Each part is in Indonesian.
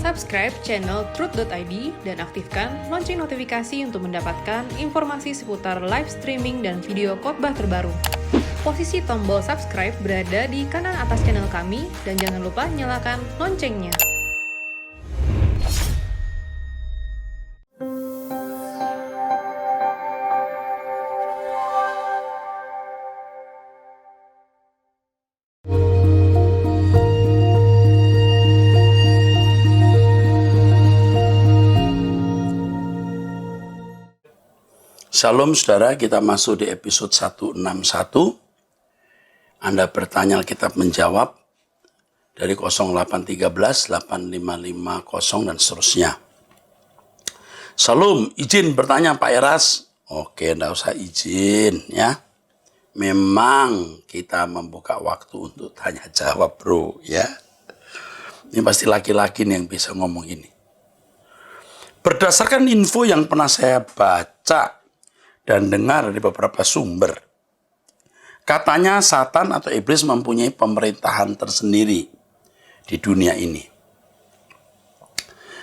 Subscribe channel Truth.id dan aktifkan lonceng notifikasi untuk mendapatkan informasi seputar live streaming dan video khotbah terbaru. Posisi tombol subscribe berada di kanan atas channel kami dan jangan lupa nyalakan loncengnya. Shalom saudara, kita masuk di episode 161. Anda bertanya, Alkitab menjawab dari 0813, 8550 dan seterusnya. Shalom, izin bertanya Pak Eras. Oke, enggak usah izin ya. Memang kita membuka waktu untuk tanya jawab bro ya. Ini pasti laki-laki nih yang bisa ngomong ini. Berdasarkan info yang pernah saya baca dan dengar dari beberapa sumber, katanya Satan atau Iblis mempunyai pemerintahan tersendiri di dunia ini.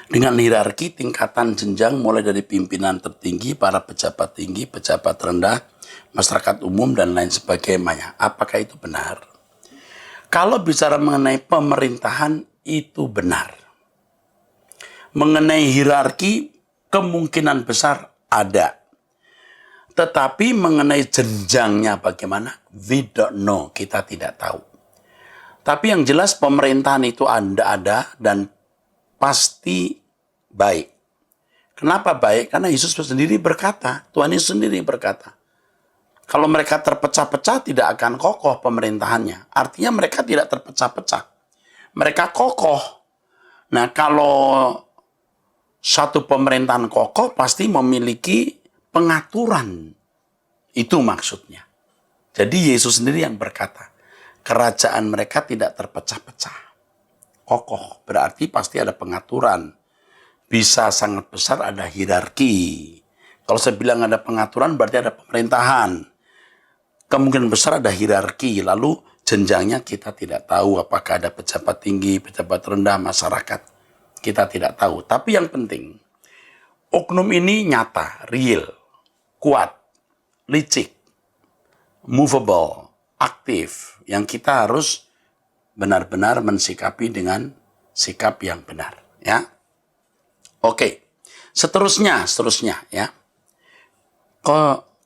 Dengan hierarki tingkatan jenjang mulai dari pimpinan tertinggi, para pejabat tinggi, pejabat rendah, masyarakat umum, dan lain sebagainya. Apakah itu benar? Kalau bicara mengenai pemerintahan, itu benar. Mengenai hierarki, kemungkinan besar ada. Tetapi mengenai jenjangnya bagaimana? We don't know, kita tidak tahu. Tapi yang jelas pemerintahan itu ada dan pasti baik. Kenapa baik? Karena Yesus sendiri berkata, Tuhan Yesus sendiri berkata, kalau mereka terpecah-pecah tidak akan kokoh pemerintahannya. Artinya mereka tidak terpecah-pecah. Mereka kokoh. Nah kalau satu pemerintahan kokoh pasti memiliki pengaturan, itu maksudnya. Jadi Yesus sendiri yang berkata, kerajaan mereka tidak terpecah-pecah. Kokoh, berarti pasti ada pengaturan. Bisa sangat besar ada hierarki. Kalau saya bilang ada pengaturan, berarti ada pemerintahan. Kemungkinan besar ada hierarki, lalu jenjangnya kita tidak tahu apakah ada pejabat tinggi, pejabat rendah, masyarakat. Kita tidak tahu. Tapi yang penting, oknum ini nyata, real, kuat, licik, movable, aktif, yang kita harus benar-benar mensikapi dengan sikap yang benar, ya. Oke. Seterusnya ya.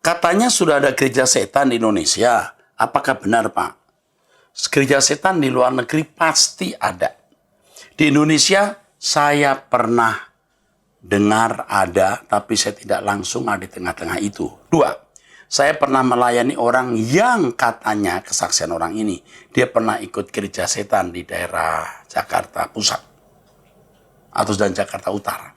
Katanya sudah ada gereja setan di Indonesia. Apakah benar, Pak? Gereja setan di luar negeri pasti ada. Di Indonesia saya pernah dengar ada, tapi saya tidak langsung ada di tengah-tengah itu. 2, saya pernah melayani orang yang katanya, kesaksian orang ini, dia pernah ikut gereja setan di daerah Jakarta Pusat atau dan Jakarta Utara.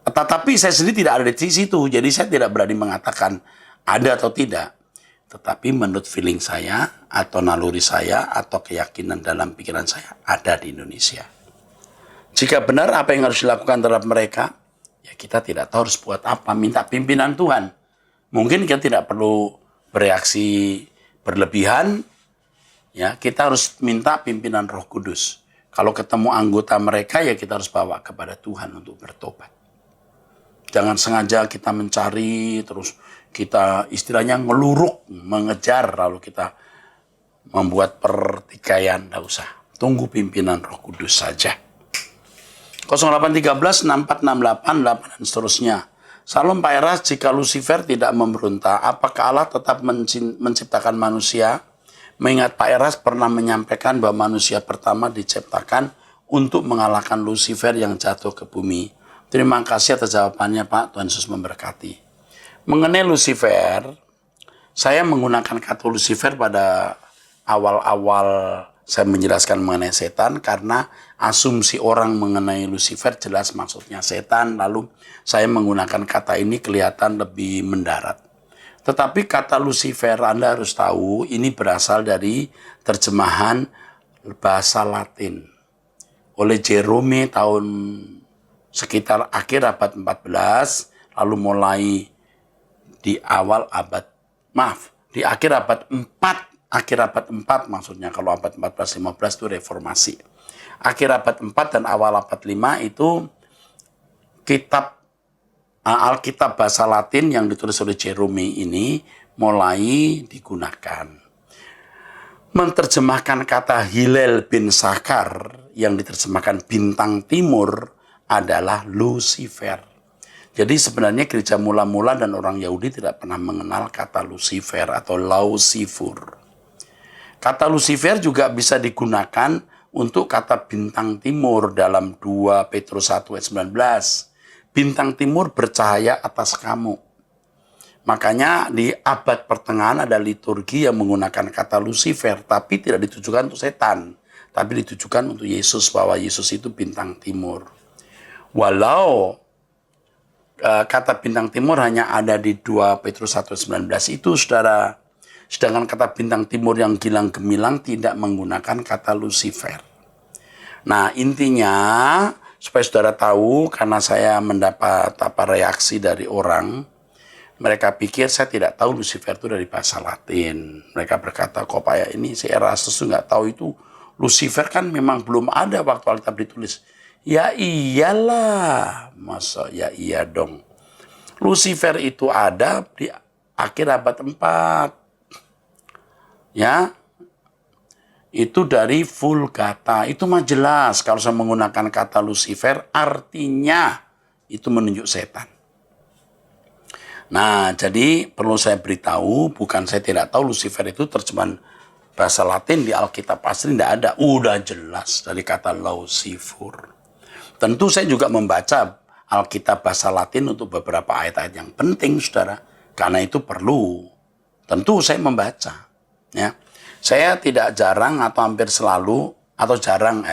Tetapi saya sendiri tidak ada di situ, jadi saya tidak berani mengatakan ada atau tidak. Tetapi menurut feeling saya, atau naluri saya, atau keyakinan dalam pikiran saya, ada di Indonesia. Jika benar apa yang harus dilakukan terhadap mereka, ya kita tidak tahu harus buat apa, minta pimpinan Tuhan. Mungkin kita tidak perlu bereaksi berlebihan, ya kita harus minta pimpinan Roh Kudus. Kalau ketemu anggota mereka, ya kita harus bawa kepada Tuhan untuk bertobat. Jangan sengaja kita mencari, terus kita istilahnya ngeluruk, mengejar, lalu kita membuat pertikaian, tidak usah. Tunggu pimpinan Roh Kudus saja. 0813 6468 dan seterusnya. Salam Pak Eras, jika Lucifer tidak memberontak, apakah Allah tetap menciptakan manusia? Mengingat Pak Eras pernah menyampaikan bahwa manusia pertama diciptakan untuk mengalahkan Lucifer yang jatuh ke bumi. Terima kasih atas jawabannya Pak, Tuhan Yesus memberkati. Mengenai Lucifer, saya menggunakan kata Lucifer pada awal-awal saya menjelaskan mengenai setan karena asumsi orang mengenai Lucifer jelas maksudnya setan, lalu saya menggunakan kata ini kelihatan lebih mendarat. Tetapi kata Lucifer Anda harus tahu ini berasal dari terjemahan bahasa Latin oleh Jerome tahun sekitar akhir abad 14, lalu mulai di akhir abad 4 maksudnya, kalau abad 14-15 itu reformasi. akhir abad 4 dan awal abad 5 itu kitab Alkitab bahasa Latin yang ditulis oleh Jerome ini mulai digunakan. Menerjemahkan kata Hillel bin Sakar yang diterjemahkan bintang timur adalah Lucifer. Jadi sebenarnya gereja mula-mula dan orang Yahudi tidak pernah mengenal kata Lucifer atau Lausifur. Kata Lucifer juga bisa digunakan untuk kata bintang timur dalam 2 Petrus 1 ayat 19. Bintang timur bercahaya atas kamu. Makanya di abad pertengahan ada liturgi yang menggunakan kata Lucifer, tapi tidak ditujukan untuk setan, tapi ditujukan untuk Yesus, bahwa Yesus itu bintang timur. Walau kata bintang timur hanya ada di 2 Petrus 1:19 itu, saudara. Sedangkan kata bintang timur yang gilang gemilang tidak menggunakan kata Lucifer. Nah, intinya supaya saudara tahu, karena saya mendapat reaksi dari orang, mereka pikir saya tidak tahu Lucifer itu dari bahasa Latin. Mereka berkata, kok Pak ya ini si Erastus nggak tahu itu. Lucifer kan memang belum ada waktu Alkitab ditulis. Ya iyalah, masa ya iya dong. Lucifer itu ada di akhir abad 4. Ya, itu dari Vulgata. Itu mah jelas kalau saya menggunakan kata Lucifer artinya itu menunjuk setan. Nah, jadi perlu saya beritahu, bukan saya tidak tahu Lucifer itu terjemahan bahasa Latin di Alkitab asli tidak ada. Udah jelas dari kata Lausifur. Tentu saya juga membaca Alkitab bahasa Latin untuk beberapa ayat-ayat yang penting, saudara. Karena itu perlu. Tentu saya membaca. Ya. Saya tidak jarang atau hampir selalu, atau jarang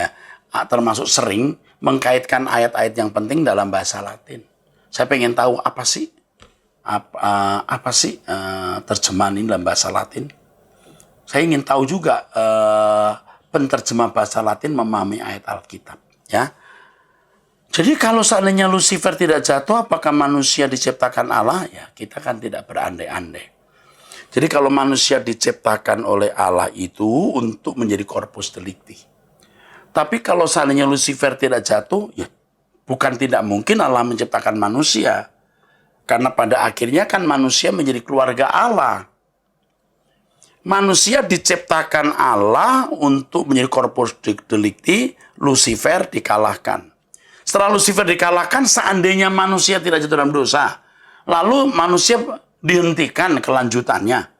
termasuk sering mengkaitkan ayat-ayat yang penting dalam bahasa Latin. Saya pengen tahu apa sih terjemahan ini dalam bahasa Latin. Saya ingin tahu juga penterjemah bahasa Latin memahami ayat Alkitab. Ya. Jadi kalau seandainya Lucifer tidak jatuh, apakah manusia diciptakan Allah? Ya, kita kan tidak berandai-andai. Jadi kalau manusia diciptakan oleh Allah itu untuk menjadi corpus delicti. Tapi kalau seandainya Lucifer tidak jatuh, ya bukan tidak mungkin Allah menciptakan manusia. Karena pada akhirnya kan manusia menjadi keluarga Allah. Manusia diciptakan Allah untuk menjadi corpus delicti, Lucifer dikalahkan. Setelah Lucifer dikalahkan, seandainya manusia tidak jatuh dalam dosa, lalu manusia dihentikan kelanjutannya.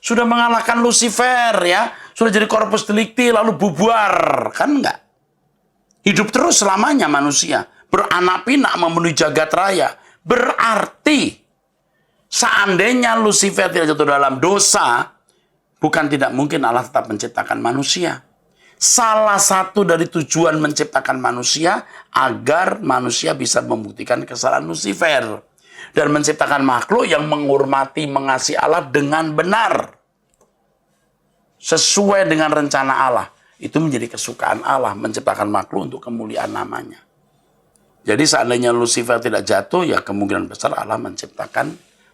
Sudah mengalahkan Lucifer ya, sudah jadi corpus delicti lalu bubar, kan enggak? Hidup terus selamanya manusia, beranak pinak memenuhi jagat raya. Berarti seandainya Lucifer tidak jatuh dalam dosa, bukan tidak mungkin Allah tetap menciptakan manusia. Salah satu dari tujuan menciptakan manusia agar manusia bisa membuktikan kesalahan Lucifer dan menciptakan makhluk yang menghormati, mengasihi Allah dengan benar. Sesuai dengan rencana Allah. Itu menjadi kesukaan Allah menciptakan makhluk untuk kemuliaan namanya. Jadi seandainya Lucifer tidak jatuh, ya kemungkinan besar Allah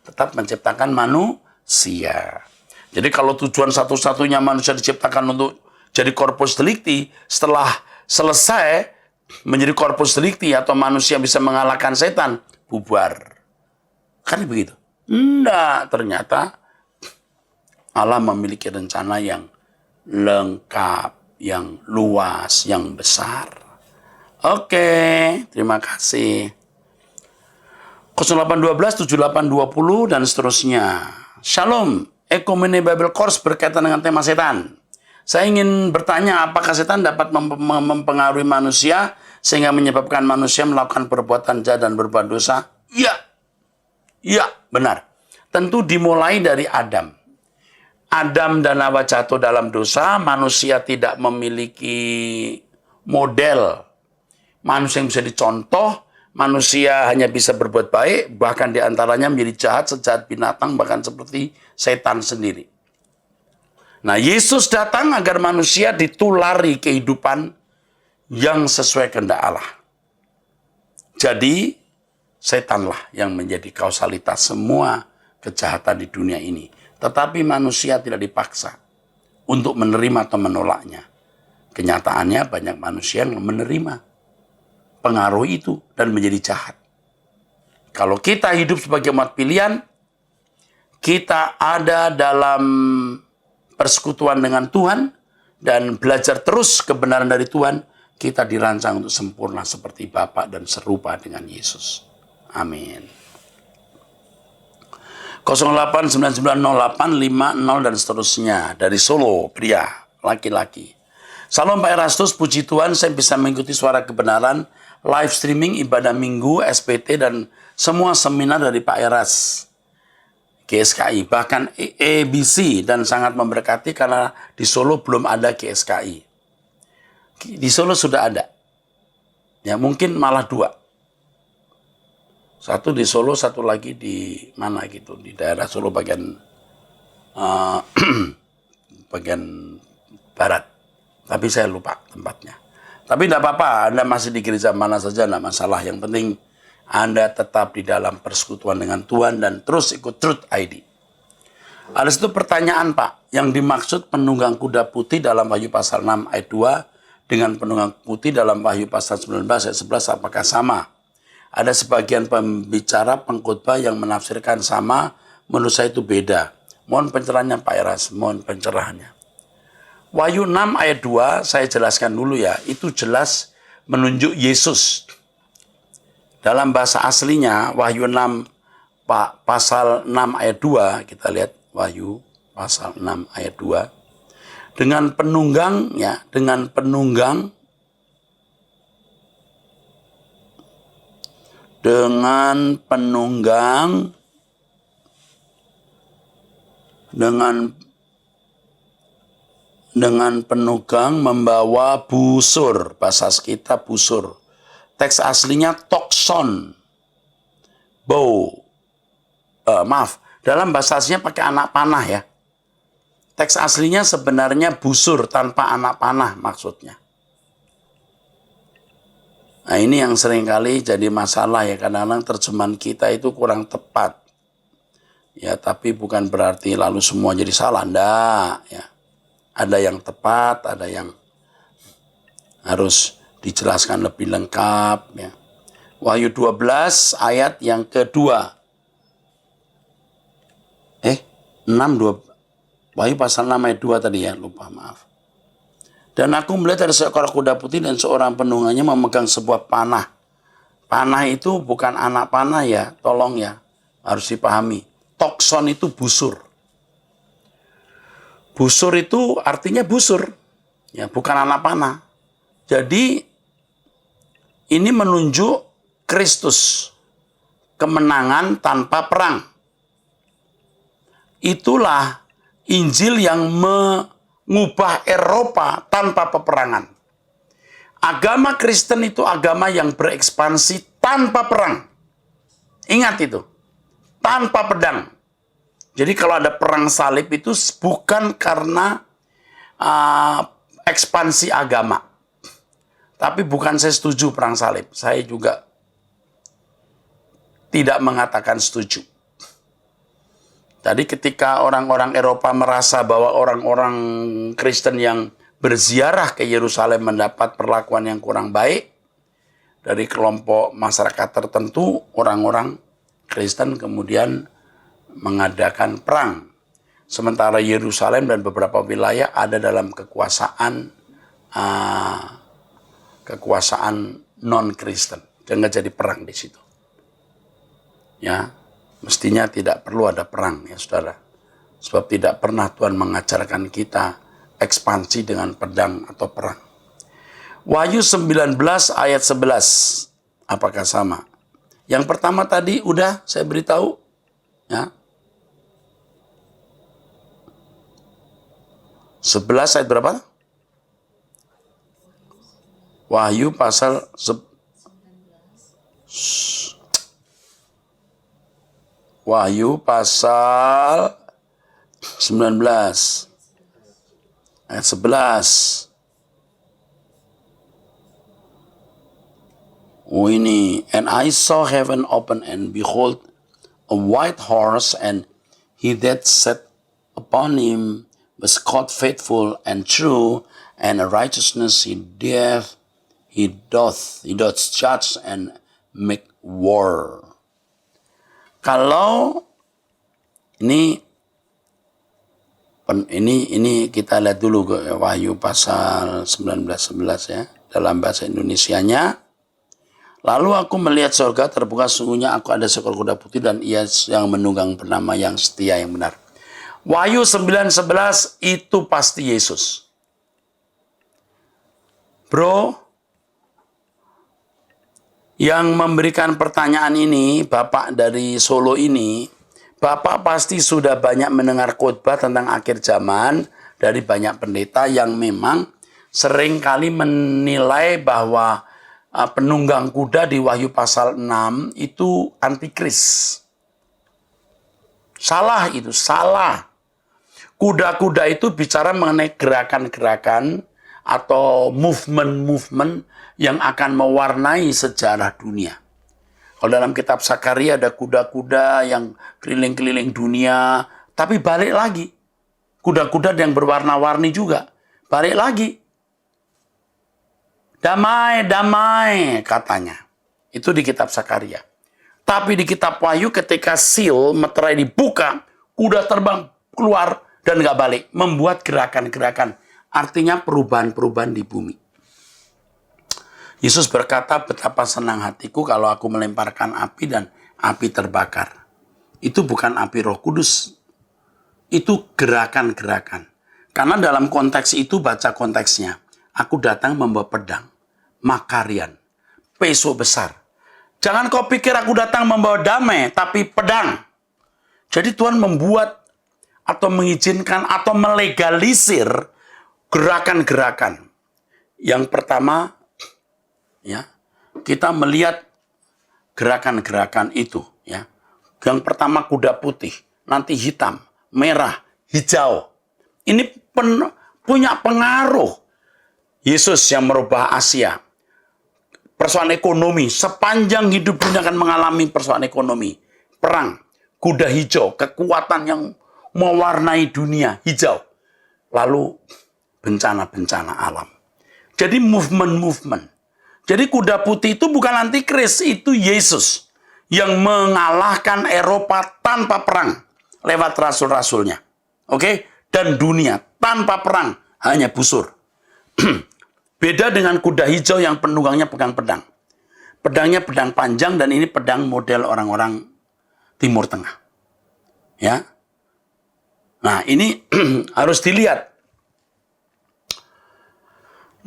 tetap menciptakan manusia. Jadi kalau tujuan satu-satunya manusia diciptakan untuk jadi corpus delicti, setelah selesai menjadi corpus delicti atau manusia bisa mengalahkan setan, bubar. Kan begitu? Enggak, ternyata Allah memiliki rencana yang lengkap, yang luas, yang besar. Oke, terima kasih. 0812 7820 dan seterusnya. Shalom, Ekumene Bible Course berkaitan dengan tema setan. Saya ingin bertanya, apakah setan dapat mempengaruhi manusia sehingga menyebabkan manusia melakukan perbuatan jahat dan berbuat dosa? Iya, benar. Tentu dimulai dari Adam. Adam dan Hawa jatuh dalam dosa, manusia tidak memiliki model manusia yang bisa dicontoh, manusia hanya bisa berbuat baik, bahkan diantaranya menjadi jahat, sejahat binatang, bahkan seperti setan sendiri. Nah, Yesus datang agar manusia ditulari kehidupan yang sesuai kehendak Allah. Jadi, setanlah yang menjadi kausalitas semua kejahatan di dunia ini. Tetapi manusia tidak dipaksa untuk menerima atau menolaknya. Kenyataannya banyak manusia yang menerima pengaruh itu dan menjadi jahat. Kalau kita hidup sebagai umat pilihan, kita ada dalam persekutuan dengan Tuhan dan belajar terus kebenaran dari Tuhan, kita dirancang untuk sempurna seperti Bapa dan serupa dengan Yesus. Amin. 08990850 dan seterusnya dari Solo, pria, laki-laki. Salam Pak Erastus, puji Tuhan saya bisa mengikuti suara kebenaran, live streaming ibadah minggu, SPT dan semua seminar dari Pak Eras. GSKI, bahkan ABC dan sangat memberkati karena di Solo belum ada GSKI. Di Solo sudah ada. Ya mungkin malah 2. Satu di Solo, satu lagi di mana gitu, di daerah Solo bagian bagian barat. Tapi saya lupa tempatnya. Tapi tidak apa-apa, Anda masih di gereja mana saja, tidak masalah. Yang penting Anda tetap di dalam persekutuan dengan Tuhan dan terus ikut Truth ID. Ada satu pertanyaan Pak, yang dimaksud penunggang kuda putih dalam Wahyu pasal 6 ayat 2 dengan penunggang putih dalam Wahyu pasal 19 ayat 11 apakah sama? Ada sebagian pembicara pengkhotbah yang menafsirkan sama, menurut saya itu beda. Mohon pencerahannya Pak Eras, mohon pencerahannya. Wahyu 6 ayat 2, saya jelaskan dulu ya, itu jelas menunjuk Yesus. Dalam bahasa aslinya, Wahyu 6 pasal 6 ayat 2, kita lihat Wahyu pasal 6 ayat 2. Dengan penunggang ya, dengan penunggang membawa busur, bahasa kita busur. Teks aslinya tokson, bow. Dalam bahasa aslinya pakai anak panah ya. Teks aslinya sebenarnya busur tanpa anak panah maksudnya. Nah ini yang seringkali jadi masalah ya, kadang-kadang terjemahan kita itu kurang tepat. Ya tapi bukan berarti lalu semua jadi salah, enggak ya. Ada yang tepat, ada yang harus dijelaskan lebih lengkap ya. Wahyu 12 ayat yang kedua. 6 Wahyu pasal 6 ayat 2 tadi ya, lupa maaf. Dan aku melihat ada seekor kuda putih dan seorang penunggangnya memegang sebuah panah. Panah itu bukan anak panah ya, tolong ya, harus dipahami. Tokson itu busur. Busur itu artinya busur, ya bukan anak panah. Jadi ini menunjuk Kristus, kemenangan tanpa perang. Itulah Injil yang mengubah Eropa tanpa peperangan. Agama Kristen itu agama yang berekspansi tanpa perang. Ingat itu, tanpa pedang. Jadi kalau ada perang salib itu bukan karena ekspansi agama. Tapi bukan saya setuju perang salib. Saya juga tidak mengatakan setuju. Tadi ketika orang-orang Eropa merasa bahwa orang-orang Kristen yang berziarah ke Yerusalem mendapat perlakuan yang kurang baik dari kelompok masyarakat tertentu, orang-orang Kristen kemudian mengadakan perang. Sementara Yerusalem dan beberapa wilayah ada dalam kekuasaan non-Kristen. Jangan jadi perang di situ. Ya, mestinya tidak perlu ada perang ya saudara. Sebab tidak pernah Tuhan mengajarkan kita ekspansi dengan pedang atau perang. Wahyu 19 ayat 11. Apakah sama? Yang pertama tadi udah saya beritahu. Ya. 11 ayat berapa? Wahyu pasal Wahyu pasal 19 ayat 11. Oh ini, and I saw heaven open and behold a white horse and he that sat upon him was called faithful and true and righteousness he doth judge and make war. Kalau ini kita lihat dulu ke Wahyu pasal 19:11 ya, dalam bahasa Indonesianya. Lalu aku melihat surga terbuka, sungguhnya aku ada seekor kuda putih dan ia yang menunggang bernama yang setia yang benar. Wahyu 9:11 itu pasti Yesus. Bro, yang memberikan pertanyaan ini, Bapak dari Solo ini, Bapak pasti sudah banyak mendengar khotbah tentang akhir zaman dari banyak pendeta yang memang sering kali menilai bahwa penunggang kuda di Wahyu pasal 6 itu antikris. Salah itu, salah. Kuda-kuda itu bicara mengenai gerakan-gerakan atau movement-movement yang akan mewarnai sejarah dunia. Kalau dalam kitab Sakaria ada kuda-kuda yang keliling-keliling dunia, tapi balik lagi. Kuda-kuda yang berwarna-warni juga, balik lagi. Damai, damai katanya. Itu di kitab Sakaria. Tapi di kitab Wahyu ketika seal, meterai dibuka, kuda terbang keluar dan nggak balik. Membuat gerakan-gerakan. Artinya perubahan-perubahan di bumi. Yesus berkata, betapa senang hatiku kalau aku melemparkan api dan api terbakar. Itu bukan api Roh Kudus. Itu gerakan-gerakan. Karena dalam konteks itu, baca konteksnya. Aku datang membawa pedang, makarian, peso besar. Jangan kau pikir aku datang membawa damai, tapi pedang. Jadi Tuhan membuat atau mengizinkan atau melegalisir gerakan-gerakan. Yang pertama, ya, kita melihat gerakan-gerakan itu, ya. Yang pertama kuda putih, nanti hitam, merah, hijau. Ini punya pengaruh. Yesus yang merubah Asia. Persoalan ekonomi, sepanjang hidup dunia akan mengalami persoalan ekonomi. Perang, kuda hijau, kekuatan yang mewarnai dunia, hijau. Lalu bencana-bencana alam. Jadi movement-movement. Jadi kuda putih itu bukan antikris, itu Yesus yang mengalahkan Eropa tanpa perang lewat rasul-rasulnya. Oke? Dan dunia tanpa perang, hanya busur. Beda dengan kuda hijau yang penunggangnya pegang pedang. Pedangnya pedang panjang dan ini pedang model orang-orang Timur Tengah. Ya. Nah, ini harus dilihat.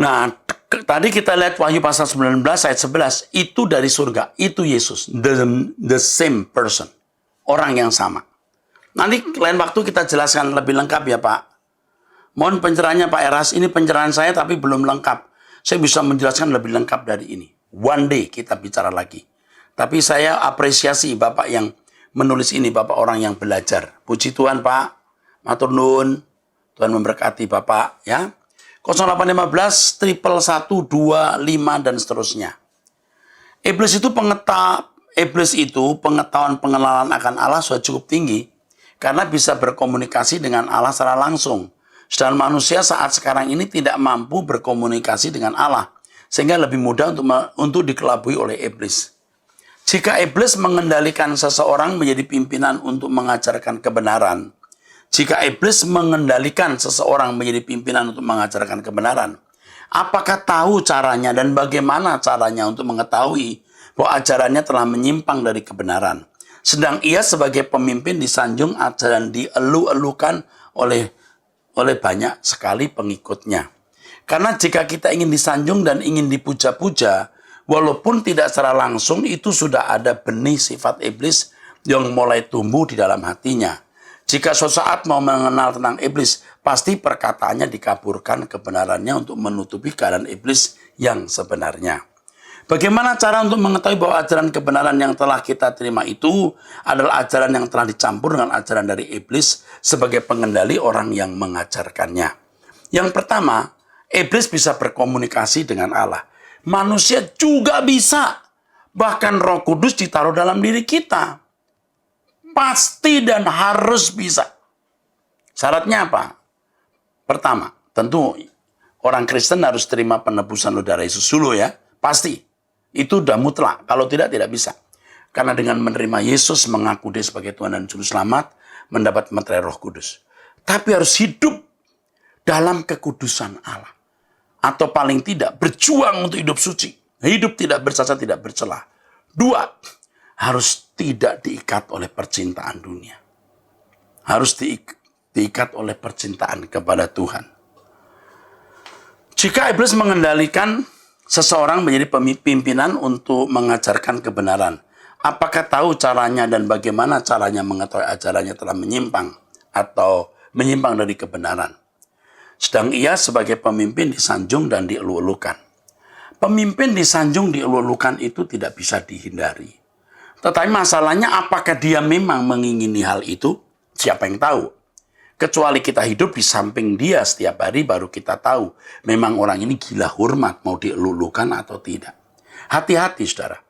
Nah, tadi kita lihat Wahyu pasal 19 ayat 11, itu dari surga, itu Yesus, the same person, orang yang sama. Nanti lain waktu kita jelaskan lebih lengkap ya Pak. Mohon pencerahannya Pak Eras, ini pencerahan saya tapi belum lengkap. Saya bisa menjelaskan lebih lengkap dari ini. One day kita bicara lagi. Tapi saya apresiasi Bapak yang menulis ini, Bapak orang yang belajar. Puji Tuhan Pak, matur nuwun, Tuhan memberkati Bapak ya. 0815 111 25 dan seterusnya. Iblis itu pengetahuan pengenalan akan Allah sudah cukup tinggi karena bisa berkomunikasi dengan Allah secara langsung. Sedangkan manusia saat sekarang ini tidak mampu berkomunikasi dengan Allah sehingga lebih mudah untuk dikelabui oleh iblis. Jika iblis mengendalikan seseorang menjadi pimpinan untuk mengajarkan kebenaran, jika iblis mengendalikan seseorang menjadi pimpinan untuk mengajarkan kebenaran, apakah tahu caranya dan bagaimana caranya untuk mengetahui bahwa ajarannya telah menyimpang dari kebenaran? Sedang ia sebagai pemimpin disanjung dan dielu-elukan oleh banyak sekali pengikutnya. Karena jika kita ingin disanjung dan ingin dipuja-puja, walaupun tidak secara langsung, itu sudah ada benih sifat iblis yang mulai tumbuh di dalam hatinya. Jika suatu saat mau mengenal tentang iblis, pasti perkataannya dikaburkan kebenarannya untuk menutupi keadaan iblis yang sebenarnya. Bagaimana cara untuk mengetahui bahwa ajaran kebenaran yang telah kita terima itu adalah ajaran yang telah dicampur dengan ajaran dari iblis sebagai pengendali orang yang mengajarkannya? Yang pertama, iblis bisa berkomunikasi dengan Allah. Manusia juga bisa. Bahkan Roh Kudus ditaruh dalam diri kita. Pasti dan harus bisa. Syaratnya apa? Pertama, tentu orang Kristen harus terima penebusan oleh darah Yesus dulu ya. Pasti. Itu udah mutlak. Kalau tidak bisa. Karena dengan menerima Yesus, mengaku dia sebagai Tuhan dan Juru Selamat, mendapat meterai Roh Kudus. Tapi harus hidup dalam kekudusan Allah. Atau paling tidak, berjuang untuk hidup suci. Hidup tidak bercacat, tidak bercelah. 2, harus tidak diikat oleh percintaan dunia. Harus diikat oleh percintaan kepada Tuhan. Jika iblis mengendalikan seseorang menjadi pimpinan untuk mengajarkan kebenaran, apakah tahu caranya dan bagaimana caranya mengetahui ajarannya telah menyimpang atau menyimpang dari kebenaran? Sedang ia sebagai pemimpin disanjung dan dielu-elukan. Pemimpin disanjung dielu-elukan itu tidak bisa dihindari. Tetapi masalahnya apakah dia memang mengingini hal itu? Siapa yang tahu? Kecuali kita hidup di samping dia setiap hari baru kita tahu memang orang ini gila hormat mau dielu-elukan atau tidak. Hati-hati saudara.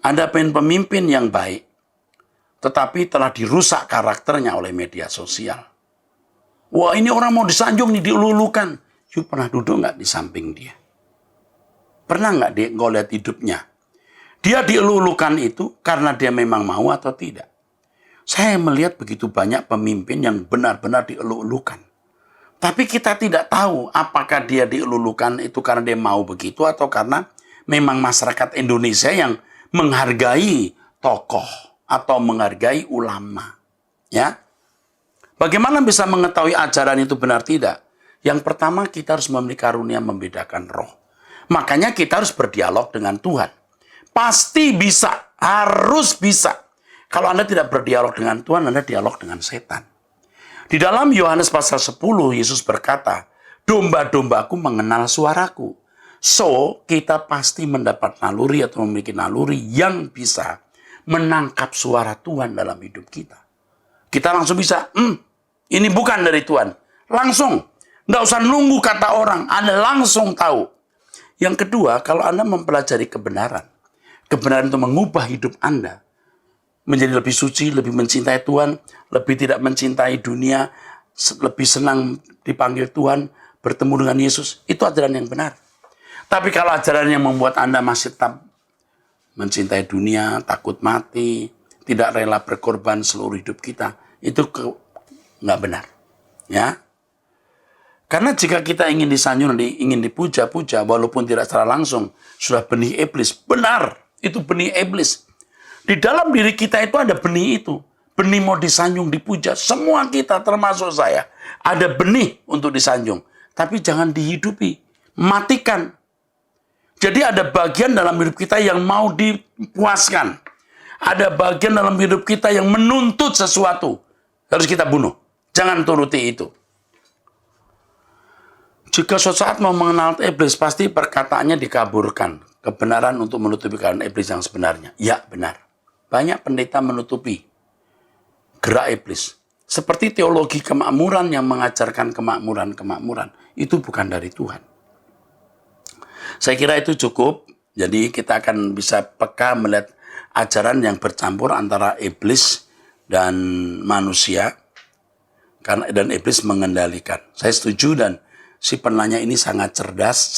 Ada pemimpin yang baik tetapi telah dirusak karakternya oleh media sosial. Wah ini orang mau disanjung nih dielu-elukan. You pernah duduk nggak di samping dia? Pernah nggak dia lihat hidupnya? Dia dielu-elukan itu karena dia memang mau atau tidak? Saya melihat begitu banyak pemimpin yang benar-benar dielu-elukan. Tapi kita tidak tahu apakah dia dielu-elukan itu karena dia mau begitu atau karena memang masyarakat Indonesia yang menghargai tokoh atau menghargai ulama. Ya. Bagaimana bisa mengetahui ajaran itu benar tidak? Yang pertama kita harus memiliki karunia membedakan roh. Makanya kita harus berdialog dengan Tuhan. Pasti bisa, harus bisa. Kalau Anda tidak berdialog dengan Tuhan, Anda dialog dengan setan. Di dalam Yohanes pasal 10, Yesus berkata, domba-dombaku mengenal suaraku. So, kita pasti mendapat naluri atau memiliki naluri yang bisa menangkap suara Tuhan dalam hidup kita. Kita langsung bisa, ini bukan dari Tuhan. Langsung, nggak usah nunggu kata orang, Anda langsung tahu. Yang kedua, kalau Anda mempelajari kebenaran itu mengubah hidup Anda menjadi lebih suci, lebih mencintai Tuhan, lebih tidak mencintai dunia, lebih senang dipanggil Tuhan, bertemu dengan Yesus. Itu ajaran yang benar. Tapi kalau ajaran yang membuat Anda masih tetap mencintai dunia, takut mati, tidak rela berkorban seluruh hidup kita, itu nggak benar. Ya. Karena jika kita ingin disanjung, ingin dipuja-puja, walaupun tidak secara langsung, sudah benih iblis. Benar, itu benih iblis. Di dalam diri kita itu ada benih itu. Benih mau disanjung, dipuja. Semua kita termasuk saya. Ada benih untuk disanjung. Tapi jangan dihidupi. Matikan. Jadi ada bagian dalam hidup kita yang mau dipuaskan. Ada bagian dalam hidup kita yang menuntut sesuatu. Harus kita bunuh. Jangan turuti itu. Jika suatu saat mau mengenal iblis, pasti perkataannya dikaburkan. Kebenaran untuk menutupi keadaan iblis yang sebenarnya. Ya, benar. Banyak pendeta menutupi gerak iblis. Seperti teologi kemakmuran yang mengajarkan kemakmuran. Itu bukan dari Tuhan. Saya kira itu cukup. Jadi kita akan bisa peka melihat ajaran yang bercampur antara iblis dan manusia. Dan iblis mengendalikan. Saya setuju dan si penanya ini sangat cerdas.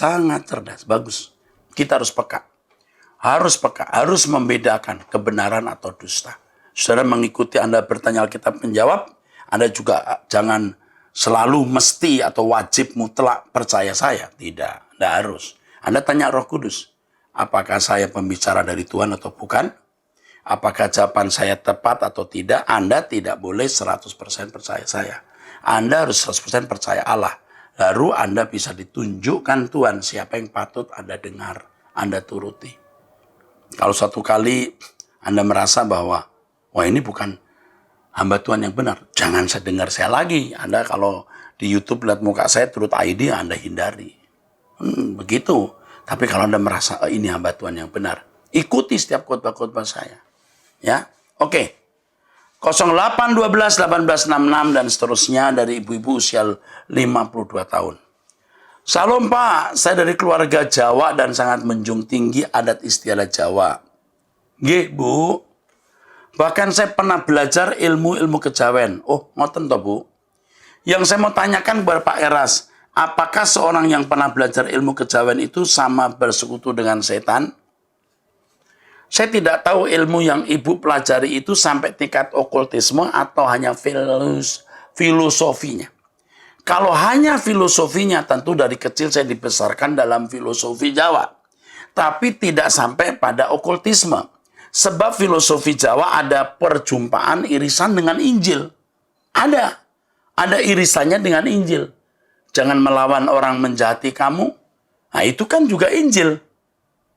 Bagus. Kita harus peka. Harus membedakan kebenaran atau dusta. Saudara mengikuti Anda bertanya Alkitab menjawab, Anda juga jangan selalu mesti atau wajib mutlak percaya saya. Tidak harus. Anda tanya Roh Kudus, apakah saya pembicara dari Tuhan atau bukan? Apakah jawaban saya tepat atau tidak? Anda tidak boleh 100% percaya saya. Anda harus 100% percaya Allah. Lalu Anda bisa ditunjukkan Tuhan siapa yang patut Anda dengar, Anda turuti. Kalau satu kali Anda merasa bahwa, wah ini bukan hamba Tuhan yang benar, jangan saya dengar saya lagi. Anda kalau di YouTube lihat muka saya turut ID, Anda hindari. Begitu. Tapi kalau Anda merasa, ini hamba Tuhan yang benar, ikuti setiap khotbah-khotbah saya. Ya, oke. 0812 1866 dan seterusnya dari ibu-ibu usia 52 tahun. Salam Pak, saya dari keluarga Jawa dan sangat menjunjung tinggi adat istiadat Jawa. Nggih, Bu. Bahkan saya pernah belajar ilmu kejawen. Oh, ngoten toh, Bu. Yang saya mau tanyakan kepada Pak Eras, apakah seorang yang pernah belajar ilmu kejawen itu sama bersekutu dengan setan? Saya tidak tahu ilmu yang ibu pelajari itu sampai tingkat okultisme atau hanya filosofinya. Kalau hanya filosofinya, tentu dari kecil saya dibesarkan dalam filosofi Jawa. Tapi tidak sampai pada okultisme. Sebab filosofi Jawa ada perjumpaan irisan dengan Injil. Ada. Ada irisannya dengan Injil. Jangan melawan orang menjahati kamu. Nah itu kan juga Injil.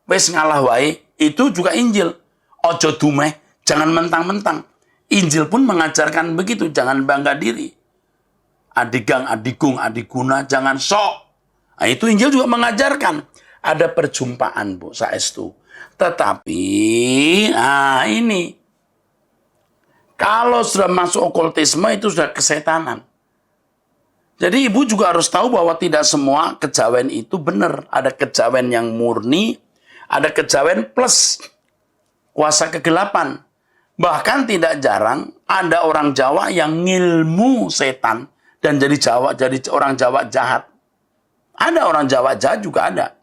Wes ngalah wae, itu juga Injil. Ojo dumeh, jangan mentang-mentang. Injil pun mengajarkan begitu, jangan bangga diri. Adigang, adigung, adiguna, jangan sok. Nah, itu Injil juga mengajarkan. Ada perjumpaan, Bu, saestu. Tetapi, ini. Kalau sudah masuk okultisme, itu sudah kesetanan. Jadi ibu juga harus tahu bahwa tidak semua kejawen itu benar. Ada kejawen yang murni, ada kejawen plus kuasa kegelapan. Bahkan tidak jarang ada orang Jawa yang ngilmu setan dan jadi orang Jawa jahat. Ada orang Jawa jahat juga ada.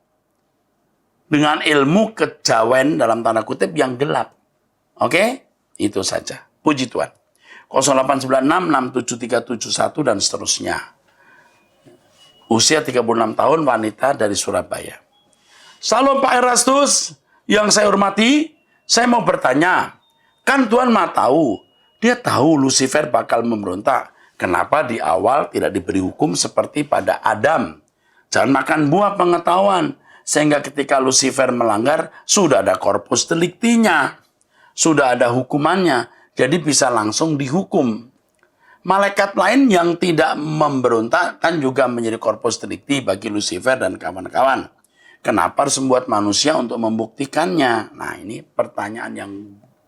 Dengan ilmu kejawen dalam tanda kutip yang gelap. Oke? Itu saja. Puji Tuhan. 08966731 dan seterusnya. Usia 36 tahun, wanita dari Surabaya. Salam Pak Erastus, yang saya hormati, saya mau bertanya. Kan Tuhan Maha tahu, dia tahu Lucifer bakal memberontak. Kenapa di awal tidak diberi hukum seperti pada Adam? Jangan makan buah pengetahuan. Sehingga ketika Lucifer melanggar, sudah ada corpus delictinya. Sudah ada hukumannya. Jadi bisa langsung dihukum. Malaikat lain yang tidak memberontak kan juga menjadi corpus delicti bagi Lucifer dan kawan-kawan. Kenapa harus membuat manusia untuk membuktikannya? Nah, ini pertanyaan yang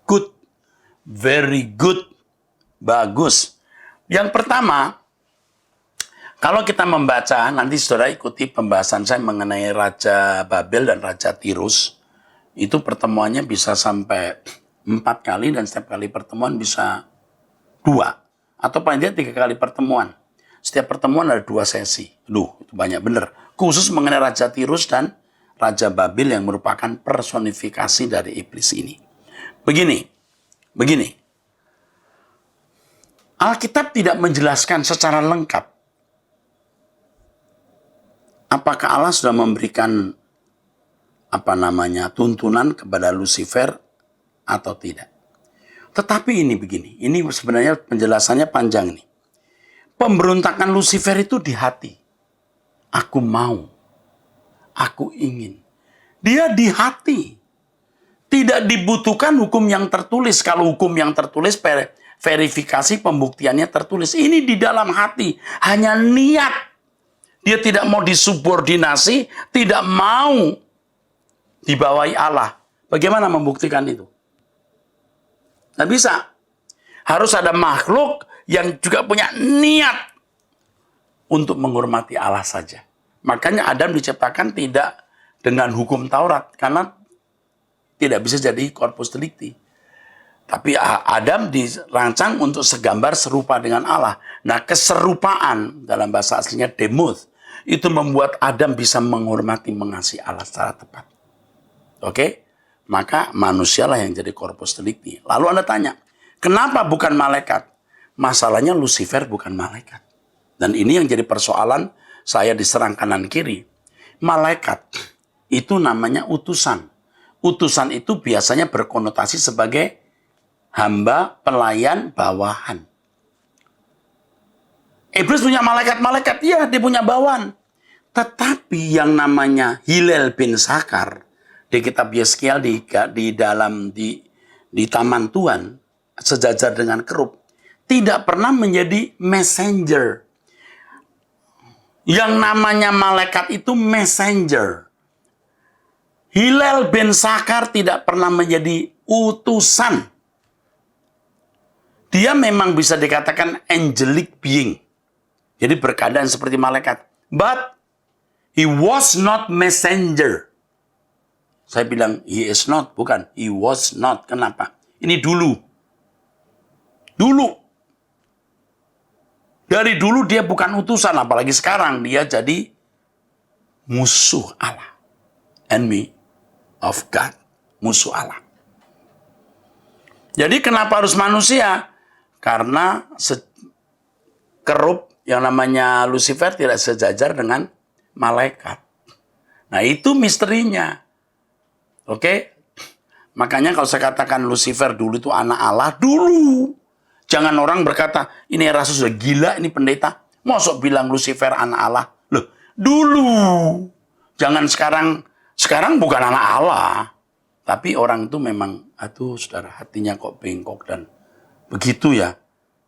good. Very good. Bagus. Yang pertama, kalau kita membaca, nanti saudara ikuti pembahasan saya mengenai Raja Babel dan Raja Tirus. Itu pertemuannya bisa sampai 4 kali dan setiap kali pertemuan bisa 2. Atau paling tidak 3 kali pertemuan. Setiap pertemuan ada 2 sesi. Itu banyak bener. Khusus mengenai Raja Tirus dan Raja Babel yang merupakan personifikasi dari iblis ini. Begini. Alkitab tidak menjelaskan secara lengkap apakah Allah sudah memberikan tuntunan kepada Lucifer atau tidak. Tetapi ini begini, ini sebenarnya penjelasannya panjang nih. Pemberontakan Lucifer itu di hati. Aku mau, aku ingin. Dia di hati. Tidak dibutuhkan hukum yang tertulis. Kalau hukum yang tertulis, verifikasi pembuktiannya tertulis. Ini di dalam hati. Hanya niat. Dia tidak mau disubordinasi, tidak mau dibawahi Allah. Bagaimana membuktikan itu? Tidak bisa. Harus ada makhluk yang juga punya niat untuk menghormati Allah saja. Makanya Adam diciptakan tidak dengan hukum Taurat. Karena tidak bisa jadi corpus delicti. Tapi Adam dirancang untuk segambar serupa dengan Allah. Nah, keserupaan dalam bahasa aslinya demuth, itu membuat Adam bisa menghormati, mengasihi Allah secara tepat. Oke? Maka manusialah yang jadi corpus delicti. Lalu Anda tanya, kenapa bukan malaikat? Masalahnya Lucifer bukan malaikat. Dan ini yang jadi persoalan saya diserang kanan kiri. Malaikat itu namanya utusan. Utusan itu biasanya berkonotasi sebagai hamba, pelayan, bawahan. Iblis punya malaikat-malaikat, iya dia punya bawahan. Tetapi yang namanya Hillel bin Sakar di kitab Yeskiel di Taman Tuhan sejajar dengan kerub tidak pernah menjadi messenger. Yang namanya malaikat itu messenger. Hillel bin Sakar tidak pernah menjadi utusan. Dia memang bisa dikatakan angelic being. Jadi berkeadaan seperti malaikat. But he was not messenger. Saya bilang he is not, bukan. He was not. Kenapa? Ini dulu. Dari dulu dia bukan utusan, apalagi sekarang dia jadi musuh Allah. Enemy of God. Musuh Allah. Jadi kenapa harus manusia? Karena kerup yang namanya Lucifer tidak sejajar dengan malaikat. Nah itu misterinya. Oke? Makanya kalau saya katakan Lucifer dulu itu anak Allah, dulu. Jangan orang berkata, ini Rasul sudah gila, ini pendeta. Mosok bilang Lucifer anak Allah. Loh, dulu. Jangan sekarang bukan anak Allah. Tapi orang itu memang, aduh saudara, hatinya kok bengkok dan begitu ya.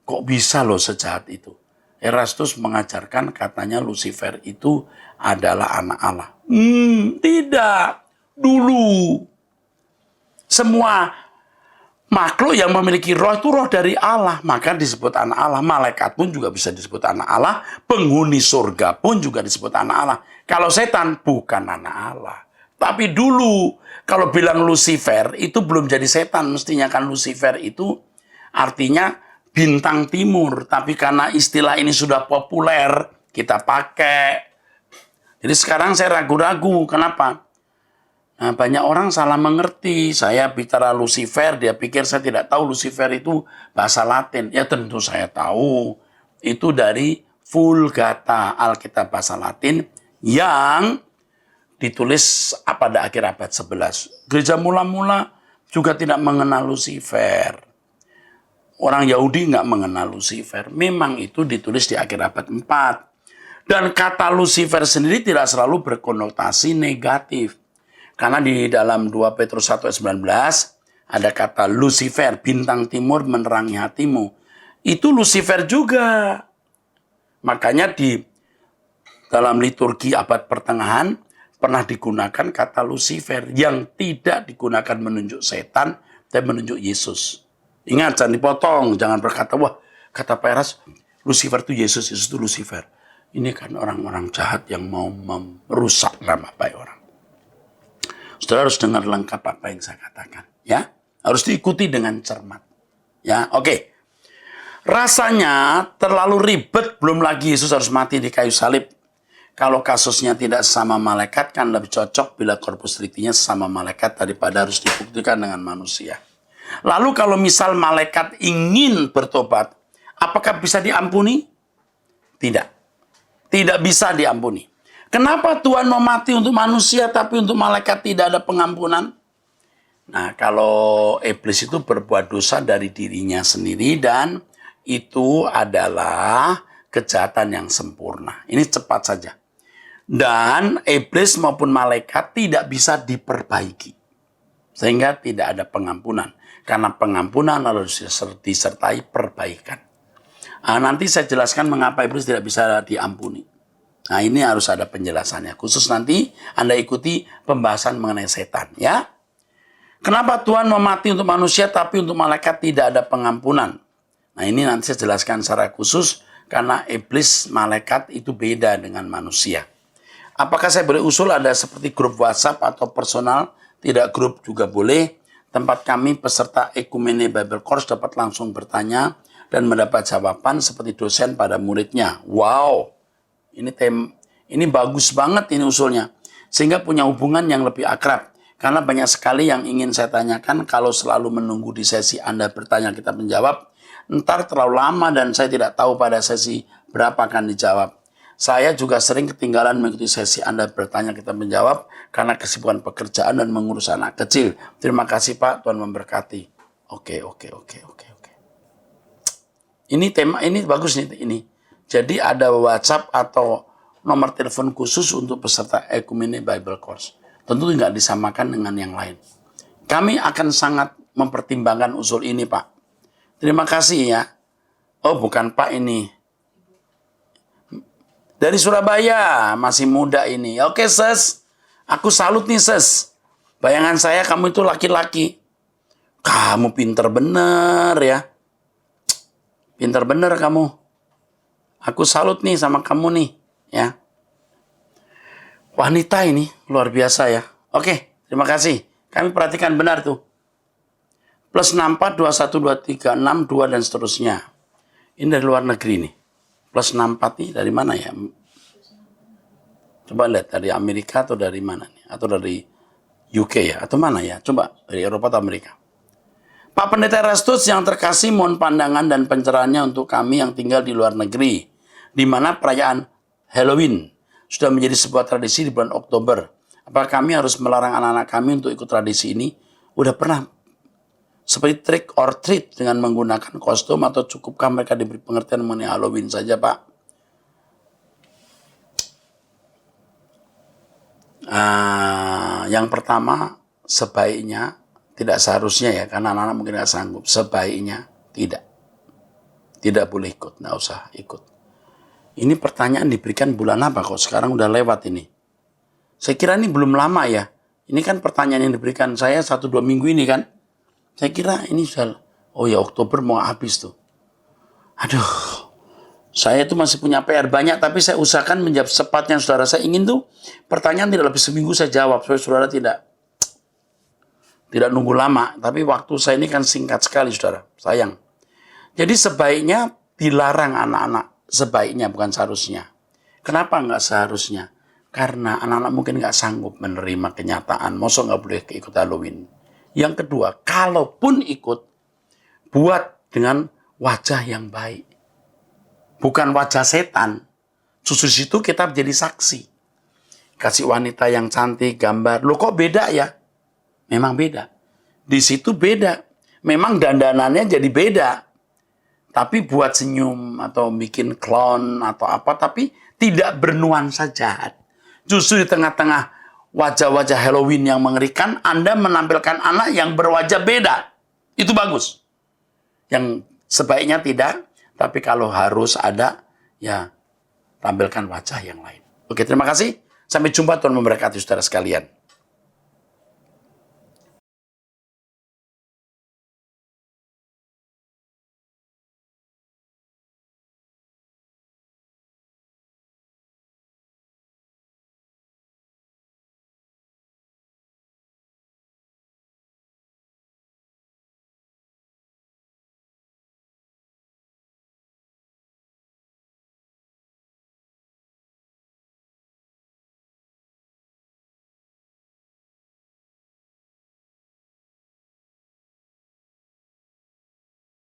Kok bisa loh sejahat itu. Erastus mengajarkan katanya Lucifer itu adalah anak Allah. Tidak. Dulu. Semua makhluk yang memiliki roh itu roh dari Allah. Maka disebut anak Allah. Malaikat pun juga bisa disebut anak Allah. Penghuni surga pun juga disebut anak Allah. Kalau setan bukan anak Allah. Tapi dulu kalau bilang Lucifer itu belum jadi setan. Mestinya kan Lucifer itu artinya bintang timur. Tapi karena istilah ini sudah populer, kita pakai. Jadi sekarang saya ragu-ragu. Kenapa? Nah, banyak orang salah mengerti. Saya bicara Lucifer, dia pikir saya tidak tahu Lucifer itu bahasa Latin. Ya tentu saya tahu. Itu dari Vulgata, Alkitab bahasa Latin, yang ditulis pada akhir abad 11. Gereja mula-mula juga tidak mengenal Lucifer. Orang Yahudi nggak mengenal Lucifer. Memang itu ditulis di akhir abad 4. Dan kata Lucifer sendiri tidak selalu berkonotasi negatif. Karena di dalam 2 Petrus 1 ayat 19 ada kata Lucifer, bintang timur menerangi hatimu. Itu Lucifer juga. Makanya di dalam liturgi abad pertengahan pernah digunakan kata Lucifer yang tidak digunakan menunjuk setan, tapi menunjuk Yesus. Ingat, jangan dipotong, jangan berkata, wah, kata Pak Eras, Lucifer itu Yesus, Yesus itu Lucifer. Ini kan orang-orang jahat yang mau merusak nama baik orang. Saudara harus dengar lengkap apa yang saya katakan, ya. Harus diikuti dengan cermat. Ya, oke. Rasanya terlalu ribet, belum lagi Yesus harus mati di kayu salib. Kalau kasusnya tidak sama malaikat, kan lebih cocok bila korpus deliktinya sama malaikat daripada harus dibuktikan dengan manusia. Lalu kalau misal malaikat ingin bertobat, apakah bisa diampuni? Tidak. Tidak bisa diampuni. Kenapa Tuhan mau mati untuk manusia, tapi untuk malaikat tidak ada pengampunan? Nah, kalau iblis itu berbuat dosa dari dirinya sendiri dan itu adalah kejahatan yang sempurna. Ini cepat saja. Dan iblis maupun malaikat tidak bisa diperbaiki. Sehingga tidak ada pengampunan. Karena pengampunan harus disertai perbaikan. Nah, nanti saya jelaskan mengapa iblis tidak bisa diampuni. Nah, ini harus ada penjelasannya. Khusus nanti Anda ikuti pembahasan mengenai setan, ya. Kenapa Tuhan mau mati untuk manusia tapi untuk malaikat tidak ada pengampunan? Nah, ini nanti saya jelaskan secara khusus karena iblis malaikat itu beda dengan manusia. Apakah saya boleh usul ada seperti grup WhatsApp atau personal? Tidak, grup juga boleh. Tempat kami peserta Ekumene Bible Course dapat langsung bertanya dan mendapat jawaban seperti dosen pada muridnya. Wow, ini bagus banget ini usulnya. Sehingga punya hubungan yang lebih akrab. Karena banyak sekali yang ingin saya tanyakan kalau selalu menunggu di sesi Anda bertanya kita menjawab. Ntar terlalu lama dan saya tidak tahu pada sesi berapa akan dijawab. Saya juga sering ketinggalan mengikuti sesi Anda bertanya kita menjawab karena kesibukan pekerjaan dan mengurus anak kecil. Terima kasih Pak, Tuhan memberkati. Oke. Ini tema ini bagus nih ini. Jadi ada WhatsApp atau nomor telepon khusus untuk peserta Ekumene Bible Course. Tentu tidak disamakan dengan yang lain. Kami akan sangat mempertimbangkan usul ini Pak. Terima kasih ya. Oh bukan Pak ini. Dari Surabaya, masih muda ini. Oke, Ses. Aku salut nih, Ses. Bayangan saya kamu itu laki-laki. Kamu pinter bener ya. Pinter bener kamu. Aku salut nih sama kamu nih, ya. Wanita ini luar biasa ya. Oke, terima kasih. Kami perhatikan benar tuh. +64 21 23 62 dan seterusnya. Ini dari luar negeri nih. Plus 64 ini dari mana ya? Coba lihat dari Amerika atau dari mana nih? Atau dari UK ya? Atau mana ya? Coba dari Eropa atau Amerika. Pak Pendeta Erastus yang terkasih, mohon pandangan dan pencerahannya untuk kami yang tinggal di luar negeri, di mana perayaan Halloween sudah menjadi sebuah tradisi di bulan Oktober. Apakah kami harus melarang anak-anak kami untuk ikut tradisi ini? Udah pernah seperti trick or treat dengan menggunakan kostum, atau cukupkah mereka diberi pengertian mengenai Halloween saja, Pak? Yang pertama, sebaiknya, tidak seharusnya ya, karena anak-anak mungkin nggak sanggup. Sebaiknya tidak. Tidak boleh ikut, nggak usah ikut. Ini pertanyaan diberikan bulan apa kok? Sekarang udah lewat ini. Saya kira ini belum lama ya. Ini kan pertanyaan yang diberikan saya 1-2 minggu ini kan. Saya kira ini sudah, oh ya Oktober mau habis tuh. Aduh, saya tuh masih punya PR banyak, tapi saya usahakan menjawab sepatnya saudara. Saya ingin tuh pertanyaan tidak lebih seminggu saya jawab, supaya saudara tidak nunggu lama. Tapi waktu saya ini kan singkat sekali saudara, sayang. Jadi sebaiknya dilarang anak-anak. Sebaiknya, bukan seharusnya. Kenapa nggak seharusnya? Karena anak-anak mungkin nggak sanggup menerima kenyataan. Masa nggak boleh ikut Halloween? Yang kedua, kalaupun ikut, buat dengan wajah yang baik. Bukan wajah setan. Justru situ kita menjadi saksi. Kasih wanita yang cantik, gambar. Loh kok beda ya? Memang beda. Di situ beda. Memang dandanannya jadi beda. Tapi buat senyum atau bikin clown atau apa, tapi tidak bernuansa jahat. Justru di tengah-tengah wajah-wajah Halloween yang mengerikan, Anda menampilkan anak yang berwajah beda. Itu bagus. Yang sebaiknya tidak, tapi kalau harus ada, ya tampilkan wajah yang lain. Oke, terima kasih. Sampai jumpa, Tuhan memberkati saudara sekalian.